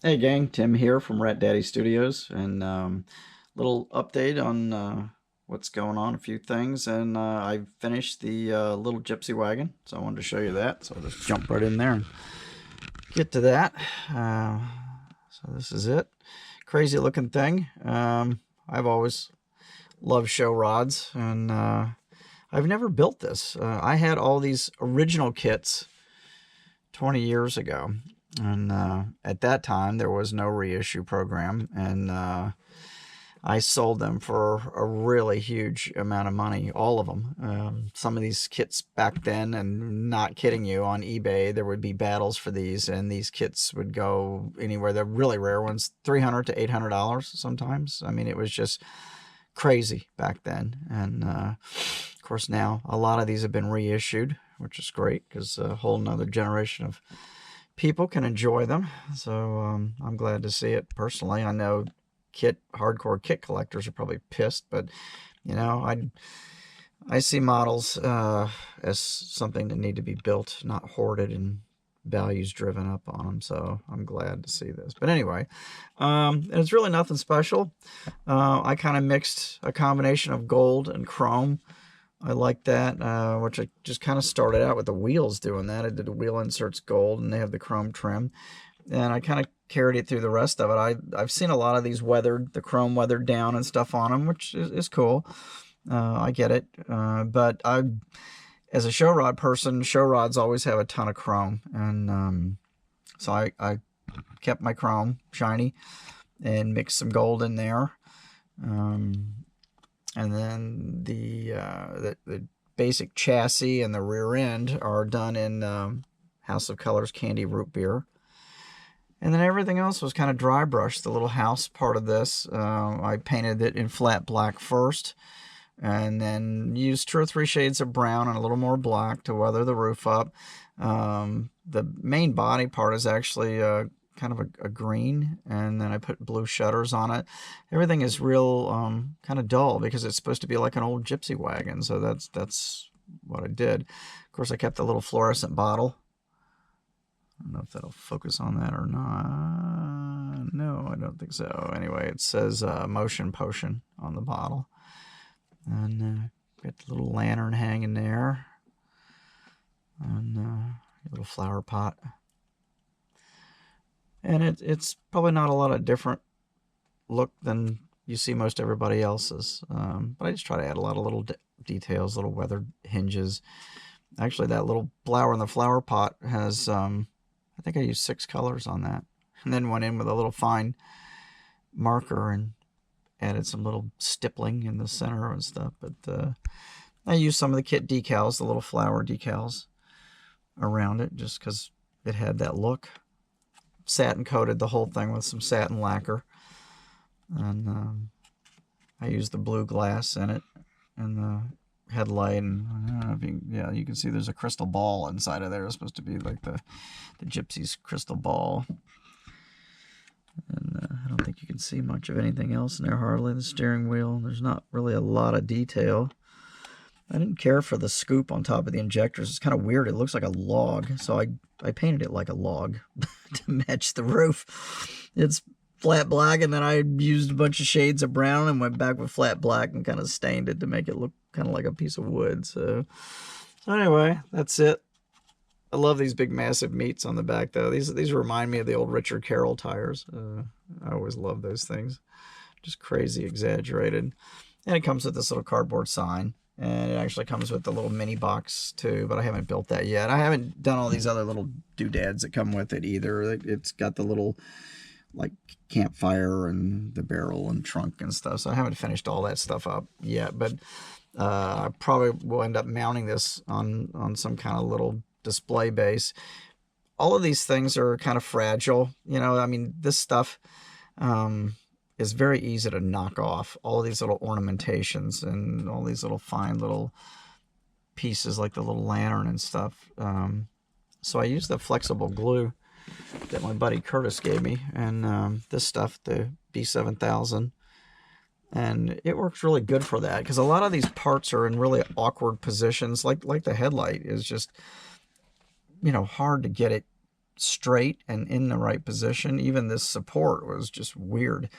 Hey gang, Tim here from Rat Daddy Studios, and little update on what's going on, a few things, and I finished the Little Gypsy Wagon, so I wanted to show you that, so I'll just jump right in there and get to that. Uh, so this is it. Crazy looking thing. I've always loved show rods, and I've never built this. I had all these original kits 20 years ago. And at that time, there was no reissue program, and I sold them for a really huge amount of money, all of them. Some of these kits back then, and not kidding you, on eBay, there would be battles for these, and these kits would go anywhere. They're really rare ones, $300 to $800 sometimes. I mean, it was just crazy back then. And of course, now a lot of these have been reissued, which is great because a whole nother generation of people can enjoy them. So I'm glad to see it personally. I know hardcore kit collectors are probably pissed, but you know, I see models as something that need to be built, not hoarded and values driven up on them. So I'm glad to see this. But anyway, it's really nothing special. I kind of mixed a combination of gold and chrome. I like that, which I just kind of started out with the wheels doing that. I did the wheel inserts gold, and they have the chrome trim. And I kind of carried it through the rest of it. I've seen a lot of these weathered, the chrome weathered down and stuff on them, which is cool. I get it. But as a show rod person, show rods always have a ton of chrome. And so I kept my chrome shiny and mixed some gold in there. And then the basic chassis and the rear end are done in House of Colors Candy Root Beer. And then everything else was kind of dry brushed. The little house part of this, I painted it in flat black first, and then used 2 or 3 shades of brown and a little more black to weather the roof up. The main body part is actually kind of a green, and then I put blue shutters on it. Everything is real kind of dull because it's supposed to be like an old gypsy wagon, so that's what I did. Of course, I kept the little fluorescent bottle. I don't know if that'll focus on that or not. No, I don't think so. Anyway, it says Motion Potion on the bottle. And got the little lantern hanging there. And a little flower pot. And it's probably not a lot of different look than you see most everybody else's. But I just try to add a lot of little details, little weathered hinges. Actually, that little flower in the flower pot has, I think I used 6 colors on that. And then went in with a little fine marker and added some little stippling in the center and stuff. But I used some of the kit decals, the little flower decals around it, just because it had that look. Satin coated the whole thing with some satin lacquer, and I used the blue glass in it and the headlight, and I don't know if you can see there's a crystal ball inside of there. It's supposed to be like the gypsy's crystal ball, and I don't think you can see much of anything else in there hardly. The steering wheel, there's not really a lot of detail. I didn't care for the scoop on top of the injectors. It's kind of weird. It looks like a log, so I painted it like a log to match the roof. It's flat black, and then I used a bunch of shades of brown and went back with flat black and kind of stained it to make it look kind of like a piece of wood. So anyway, that's it. I love these big massive meats on the back, though. These remind me of the old Richard Carroll tires. I always love those things. Just crazy exaggerated. And it comes with this little cardboard sign. And it actually comes with the little mini box too, but I haven't built that yet. I haven't done all these other little doodads that come with it either. It's got the little like campfire and the barrel and trunk and stuff. So I haven't finished all that stuff up yet, but I probably will end up mounting this on some kind of little display base. All of these things are kind of fragile. You know, I mean, this stuff is very easy to knock off. All these little ornamentations and all these little fine little pieces like the little lantern and stuff. So I used the flexible glue that my buddy Curtis gave me, and this stuff, the B7000, and it works really good for that because a lot of these parts are in really awkward positions. Like the headlight is just, you know, hard to get it straight and in the right position. Even this support was just weird.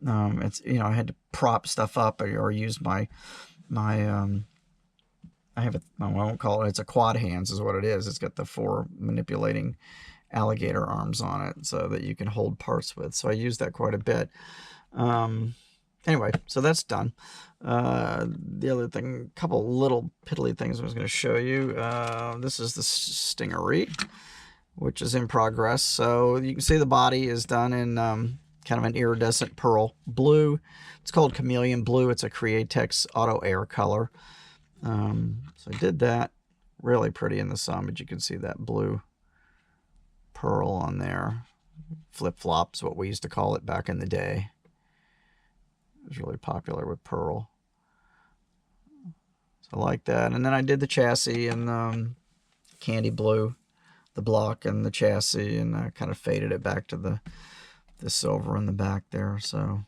It's, you know, I had to prop stuff up or use my I have I won't call it, it's a quad hands is what it is. It's got the 4 manipulating alligator arms on it so that you can hold parts with. So I use that quite a bit. Anyway, so that's done. The other thing, a couple little piddly things I was going to show you. This is the stingery, which is in progress. So you can see the body is done in kind of an iridescent pearl blue. It's called Chameleon Blue. It's a Createx Auto Air color. So I did that. Really pretty in the sun, but you can see that blue pearl on there. Flip-flops, what we used to call it back in the day. It was really popular with pearl. So I like that. And then I did the chassis in candy blue, the block and the chassis, and I kind of faded it back to the silver in the back there. So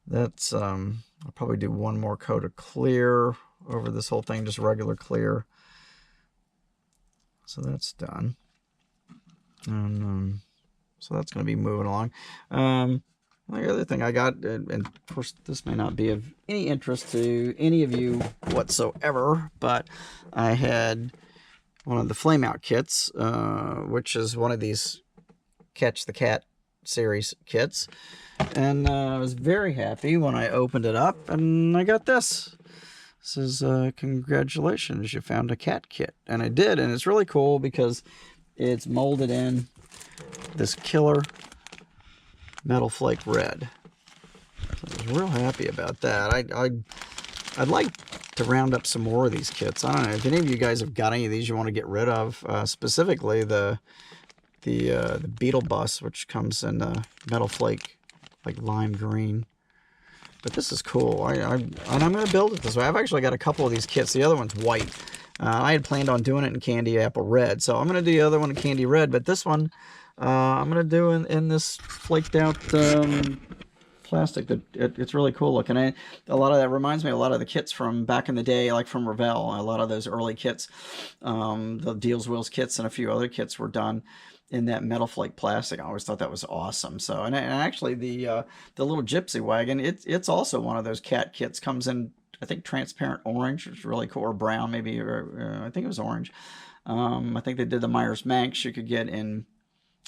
that's, I'll probably do one more coat of clear over this whole thing, just regular clear. So that's done. And so that's going to be moving along. The other thing I got, and of course this may not be of any interest to any of you whatsoever, but I had one of the flame out kits, which is one of these Catch the Cat series kits. And I was very happy when I opened it up and I got this. This is, congratulations, you found a cat kit. And I did, and it's really cool because it's molded in this killer metal flake red. So I was real happy about that. I'd like to round up some more of these kits. I don't know if any of you guys have got any of these you want to get rid of. Specifically the Beetle Bus, which comes in metal flake, like lime green. But this is cool. And I'm going to build it this way. I've actually got a couple of these kits. The other one's white. I had planned on doing it in candy apple red, so I'm going to do the other one in candy red. But this one, I'm going to do in this flaked out plastic. It's really cool looking. A lot of that reminds me a lot of the kits from back in the day, like from Revell. A lot of those early kits, the Deals Wheels kits and a few other kits were done in that metal flake plastic. I always thought that was awesome. So, and actually the Lil Gypsy Wagon, it's also one of those cat kits. Comes in, I think, transparent orange, which is really cool, or brown maybe, or I think it was orange. I think they did the Myers Manx you could get in,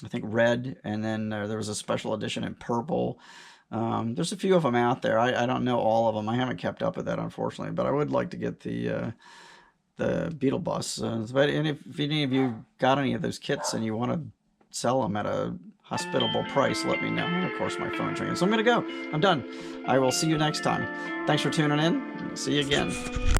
I think, red, and then there was a special edition in purple. There's a few of them out there. I don't know all of them. I haven't kept up with that, unfortunately, but I would like to get the Beetle Bus. But and if any of you got any of those kits and you want to sell them at a hospitable price, let me know. And of course, my phone's ringing. So I'm going to go. I'm done. I will see you next time. Thanks for tuning in. See you again.